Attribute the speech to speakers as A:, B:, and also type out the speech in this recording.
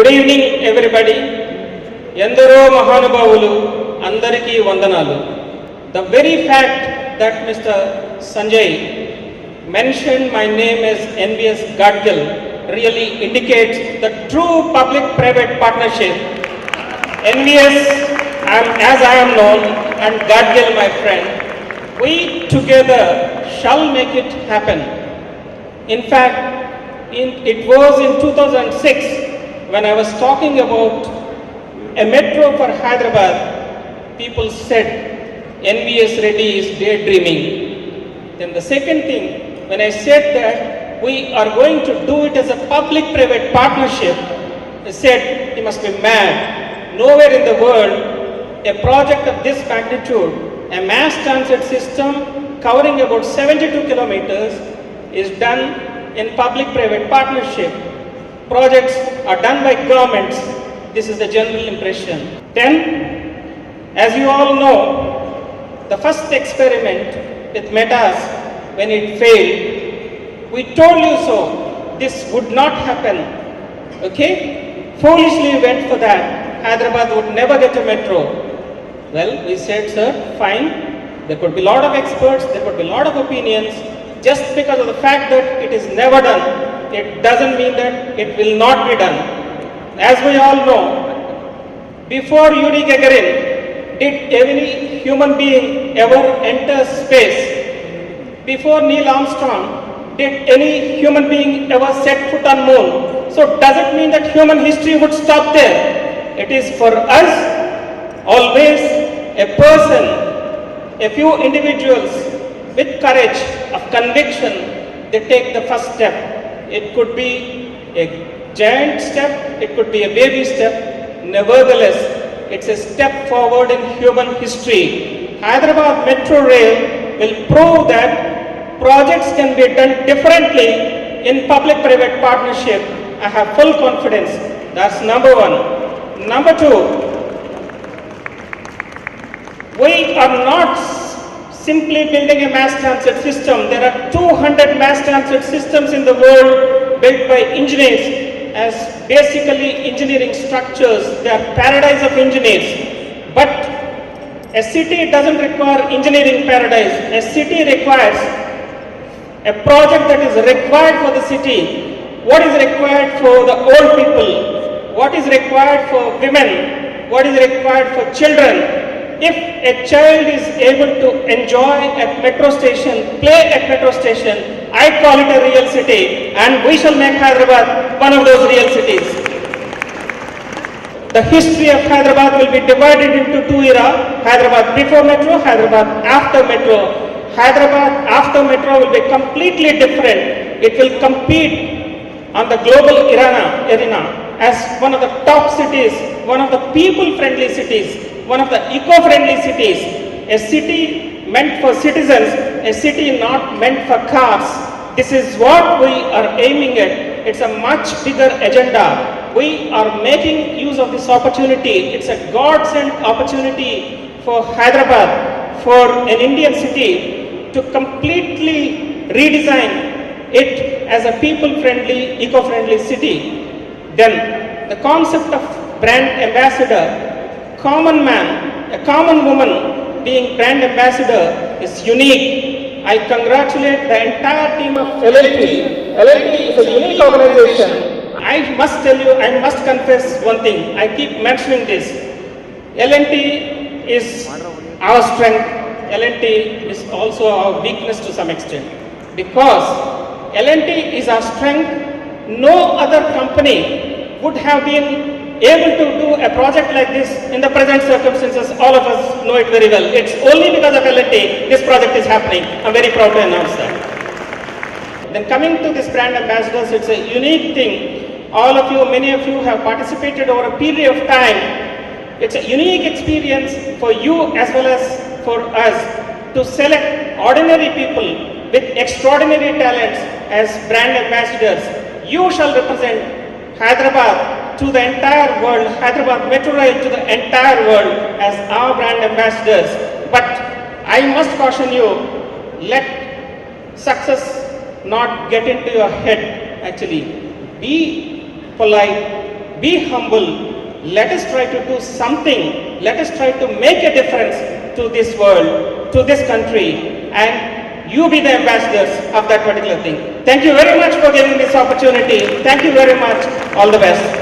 A: Good evening, everybody. Endaro Mahanubhavulu, Andariki Vandanalu. The very fact that Mr. Sanjay mentioned my name as NBS Gadgil really indicates the true public-private partnership. NVS, as I am known, and Gadgil, my friend, we together shall make it happen. In fact, it was in 2006 when I was talking about a metro for Hyderabad. People said NVS Reddy is daydreaming. Then the second thing, when I said that we are going to do it as a public-private partnership, they said he must be mad. Nowhere in the world a project of this magnitude, a mass transit system covering about 72 kilometers, is done in public-private partnership. Projects are done by governments. This is the general impression. Then, as you all know, the first experiment with Metas, when it failed, we told you so. This would not happen. Okay? Foolishly went for that. Hyderabad would never get a metro. Well, we said, sir, fine. There could be a lot of experts, there could be a lot of opinions. Just because of the fact that it is never done, it doesn't mean that it will not be done. As we all know, before Yuri Gagarin, did any human being ever enter space? Before Neil Armstrong, did any human being ever set foot on moon? So does it mean that human history would stop there? It is for us, always a person, a few individuals with courage of conviction, they take the first step. It could be a giant step, it could be a baby step. Nevertheless, it's a step forward in human history. Hyderabad Metro Rail will prove that projects can be done differently in public-private partnership. I have full confidence. That's number one. Number two, we are not simply building a mass transit system. There are 200 mass transit systems in the world built by engineers as basically engineering structures. They are paradise of engineers. But a city doesn't require engineering paradise. A city requires a project that is required for the city. What is required for the old people? What is required for women? What is required for children? If a child is able to enjoy at metro station, play at metro station, I call it a real city, and we shall make Hyderabad one of those real cities. The history of Hyderabad will be divided into two eras: Hyderabad before metro, Hyderabad after metro. Hyderabad after metro will be completely different. It will compete on the global arena as one of the top cities, one of the people-friendly cities, one of the eco-friendly cities, a city meant for citizens, a city not meant for cars. This is what we are aiming at. It's a much bigger agenda. We are making use of this opportunity. It's a God-sent opportunity for Hyderabad, for an Indian city, to completely redesign it as a people-friendly, eco-friendly city. Then the concept of brand ambassador, common man, a common woman being brand ambassador is unique. I congratulate the entire team of L&T. L&T is a unique organization. I must tell you, I must confess one thing. I keep mentioning this. L&T is our strength. L&T is also our weakness to some extent. Because L&T is our strength, no other company would have been able to do a project like this in the present circumstances. All of us know it very well. It's only because of L&T this project is happening. I'm very proud to announce that. Then coming to this brand ambassadors, it's a unique thing. All of you, many of you have participated over a period of time. It's a unique experience for you as well as for us to select ordinary people with extraordinary talents as brand ambassadors. You shall represent Hyderabad to the entire world, Hyderabad Metro Rail to the entire world as our brand ambassadors. But I must caution you, let success not get into your head actually. Be polite, be humble, let us try to do something, let us try to make a difference to this world, to this country, and you be the ambassadors of that particular thing. Thank you very much for giving this opportunity. Thank you very much. All the best.